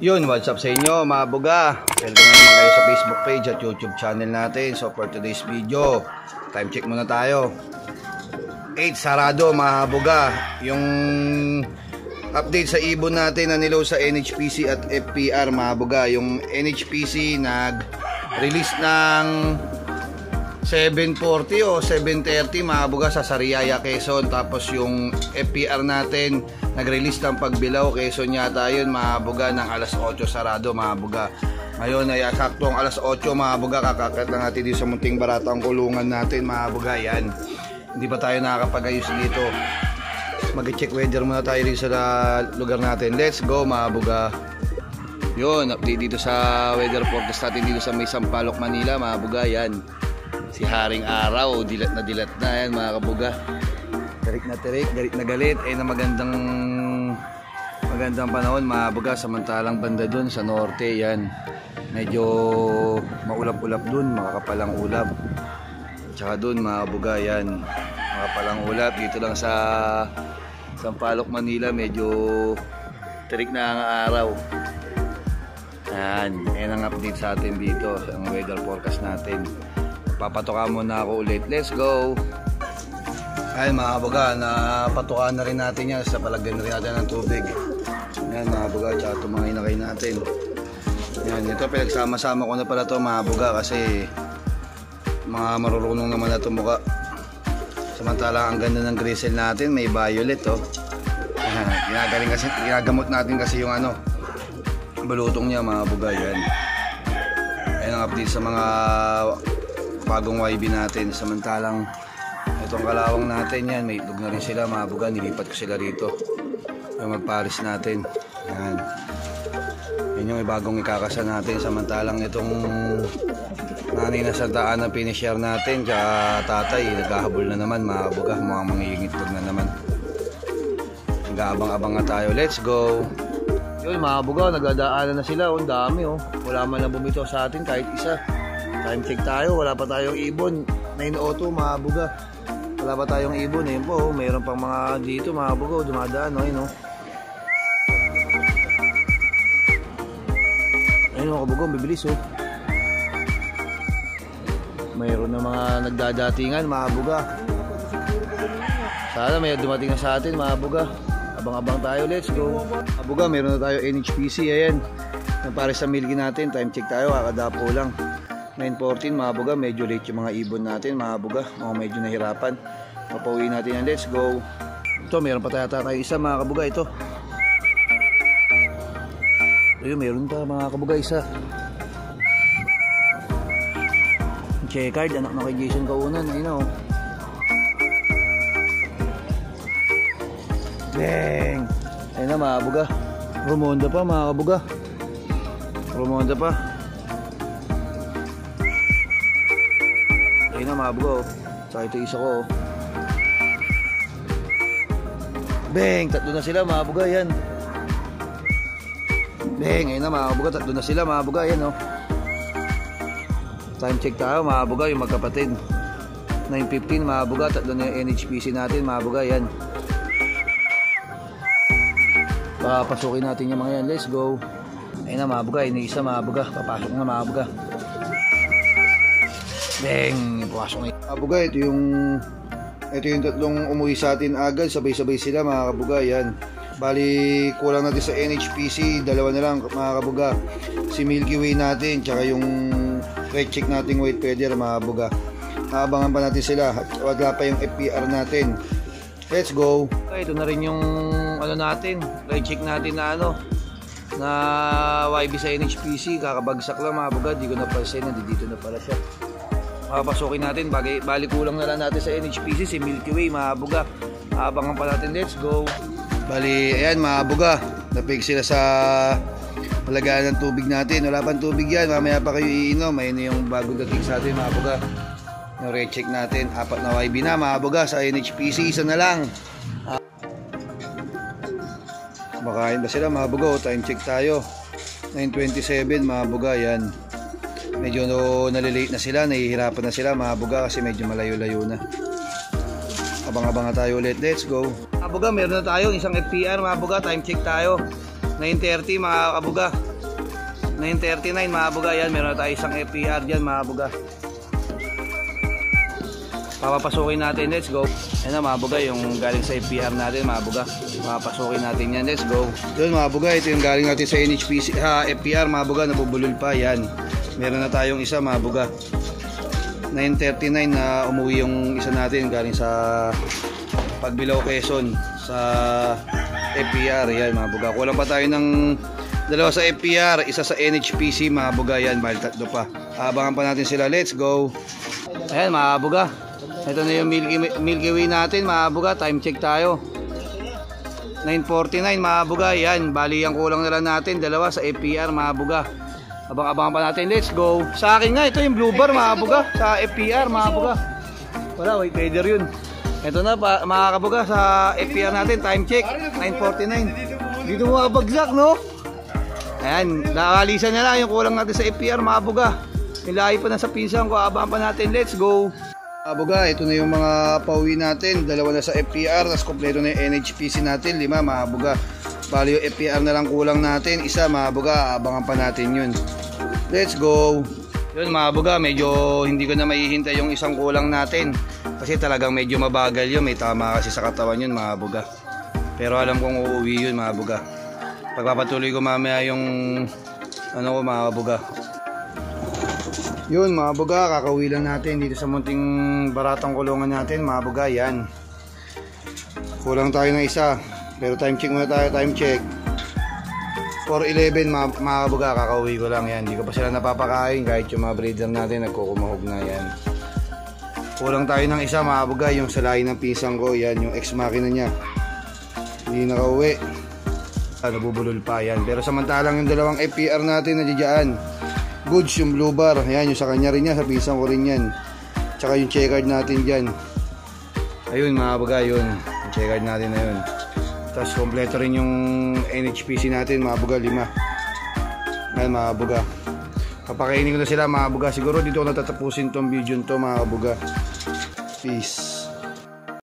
Yun, what's up sa inyo mga buga? Welcome na naman kayo sa Facebook page at YouTube channel natin. So for today's video, time check muna tayo. 8 sarado mga buga. Yung update sa ibon natin na nilaw sa NHPC at FPR mga buga. Yung NHPC nag-release ng 7:40 o 7:30 mga buga sa Sariaya, Quezon. Tapos yung FPR natin nag-release ng Pagbilao, Quezon yata yun mga buga, ng alas 8 sarado mga buga. Ngayon ay saktong alas 8 mga buga, kakakit lang natin dito sa munting baratang kulungan natin mga buga. Yan, hindi pa tayo nakakapag-ayos dito. Mag-check weather muna tayo dito sa lugar natin. Let's go mga buga. Yun, update dito sa weather forecast natin dito sa may Sampaloc, Manila mga buga. Yan, si Haring Araw, dilat na yan mga kabuga. Galit na tirik, galit na galit ay na magandang panahon mga buga. Samantalang banda dun sa norte, yan medyo maulap-ulap dun, makakapalang ulap. Tsaka dun mga buga, yan makapalang ulap. Dito lang sa Sampaloc, Manila medyo tirik na ang araw. Yan ang update sa atin dito, ang weather forecast natin. Papatoka muna ako ulit. Let's go. Ay mga buga, napatukaan na rin natin yan. Sa palagyan na rin natin ng tubig. Yan mga buga, tsaka itong mga inakay natin. Yan, ito pinagsama-sama ko na pala ito mga buga, kasi mga marurunong naman na ito muka. Samantalang ang ganda ng grisel natin, may violet oh. Ginagamot natin kasi yung balutong niya mga buga. Yan, ayan ang update sa mga bagong YB natin. Samantalang itong kalawang natin, yan may itlog na rin sila mga buga. Nilipat ko sila rito yung magparis natin. Yan, yun yung bagong ikakasa natin. Samantalang itong nanay na santaan na pinishare natin tsaka tatay, naghahabol na naman mga buga. Mukhang mangingitlog na naman. Nag-aabang-abang na tayo. Let's go. Yun mga buga, nagdadaanan na sila. Ang dami oh. Wala man lang bumito sa atin kahit isa. Time check tayo, wala pa tayong ibon. 9:02 mga buga, wala pa tayong ibon. Ayun po, mayroon pang mga dito mga buga, dumadaan no, ayun oh. Ayun mga buga, bibilis oh. Mayroon na mga nagdadatingan mga buga. Sana may dumating na sa atin mga buga. Abang-abang tayo, let's go. Mga buga, mayroon na tayo NHPC, ayan. Yung pare sa milky natin, time check tayo, kakadapo lang. 9:14 mga buga, medyo late yung mga ibon natin mga buga, medyo nahirapan. Mapauwi natin yan, let's go. Ito, meron pa tayo isa mga kabuga ito. Ayun, meron pa mga kabuga isa. Checkered, anak na kay Jason Kaunan, ayun o. Bang! Ayun na mga kabuga. Rumonda pa mga kabuga. Rumonda pa. Ayun na mga buga oh. Saka ito isa ko oh. Bang! Tatlo na sila mga buga, yan. Bang! Ayun na mga buga, tatlo na sila mga buga, yan oh. Time check tayo mga buga, yung magkapatid. 9:15 mga buga, tatlo na yung NHPC natin mga buga, yan. Papasukin natin yung mga yan, let's go. Ayun na mga buga, iniisa mga buga, papasok na mga buga. Bang! Pumasok na yun. Kabuga, ito yung tatlong umuwi sa atin agad. Sabay-sabay sila mga kabuga. Yan, bali kulang natin sa NHPC, dalawa na lang mga kabuga. Si Milky Way natin tsaka yung red check nating white feather mga kabuga. Naabangan pa natin sila. Wala pa yung FPR natin. Let's go. Ito na rin yung natin, red check natin na YB sa NHPC. Kakabagsak lang mga kabuga. Di ko napansin, dito na pala siya. Papasukin natin, bali kulang na lang natin sa NHPC si Milky Way mga buga. Abangan pa natin, let's go. Bali ayan mga buga, napig sila sa palagaan ng tubig natin. Wala pang tubig yan, mamaya pa kayo iinom. Ayun yung bagong dating sa atin mga buga, yung recheck natin. 4 na YB na mga buga sa NHPC, isa na lang. Makain ba sila mga buga? Time check tayo, 9:27 mga buga. Yan, medyo nalilate na sila, nahihirapan na sila mga buga kasi medyo malayo-layo na. Abang-abang na tayo ulit, let's go. Mga buga, meron na tayo isang FPR mga buga, time check tayo. 9:30 mga kabuga. 939 mga buga. Yan, meron na tayo isang FPR dyan mga buga. Papapasukin natin, let's go. Ayan na mga buga, yung galing sa FPR natin mga buga. Papapasukin natin yan, let's go. Yun mga buga, ito yung galing natin sa NHPC FPR mga buga, nabubulol pa yan. Meron na tayong isa mga buga. 939 na umuwi yung isa natin galing sa Pagbilao, Quezon, sa FPR. Yan mga buga, kulang pa tayo ng dalawa sa FPR, isa sa NHPC mga buga. Yan, bali tatlo pa. Abangan pa natin sila, let's go. Ayan mga buga, ito na yung Milky Way natin mga buga. Time check tayo, 9:49 mga buga. Yan, bali ang kulang na lang natin dalawa sa FPR mga buga. Abang-abangan pa natin, let's go. Sa akin nga, ito yung blue bar mga buga, sa FPR mga buga. Wala, white header yun. Ito na mga kabuga, sa FPR natin. Time check, 9:49. Dito mo makabagsak, no? Ayan, nakalisan na lang yung kulang natin sa FPR mga buga. Nilahi pa na sa pinsan ko, abangan pa natin, let's go. Mga buga, ito na yung mga pauwi natin. Dalawa na sa FPR, tapos kompleto na yung NHPC natin, 5 mga buga. Bali yung FPR na lang kulang natin, isa mga buga, abangan pa natin yun. Let's go. Yun mga buga, medyo hindi ko na maihintay yung isang kulang natin. Kasi talagang medyo mabagal yun, may tama kasi sa katawan yun mga buga. Pero alam kong uuwi yun mga buga. Pagpapatuloy ko mamaya yung ano ko mga buga. Yun mga buga, kakauwi lang natin dito sa munting baratang kulungan natin mga buga. Yan, kulang tayo ng isa, pero time check muna tayo, time check 4:11 mga buga, kakauwi ko lang. Yan, hindi ko pa sila napapakain kahit yung mga breeder natin nagkukumahog na. Yan, kulang tayo ng isa mga buga, yung sa lahi ng pisang ko. Yan, yung ex makina nya hindi nakauwi, nabubulol pa. Yan, pero samantalang yung dalawang FPR natin na diyan goods, yung blue bar, ayan, yung sa kanya rin yan, sa pisang ko rin yan. Tsaka yung checkered natin dyan. Ayun mga baga, yun, yung checkered natin na yun. Tapos kompleto rin yung NHPC natin mga baga, 5. Ayan mga baga, papakainin ko na sila mga baga. Siguro dito ko natatapusin tong video to mga baga. Peace.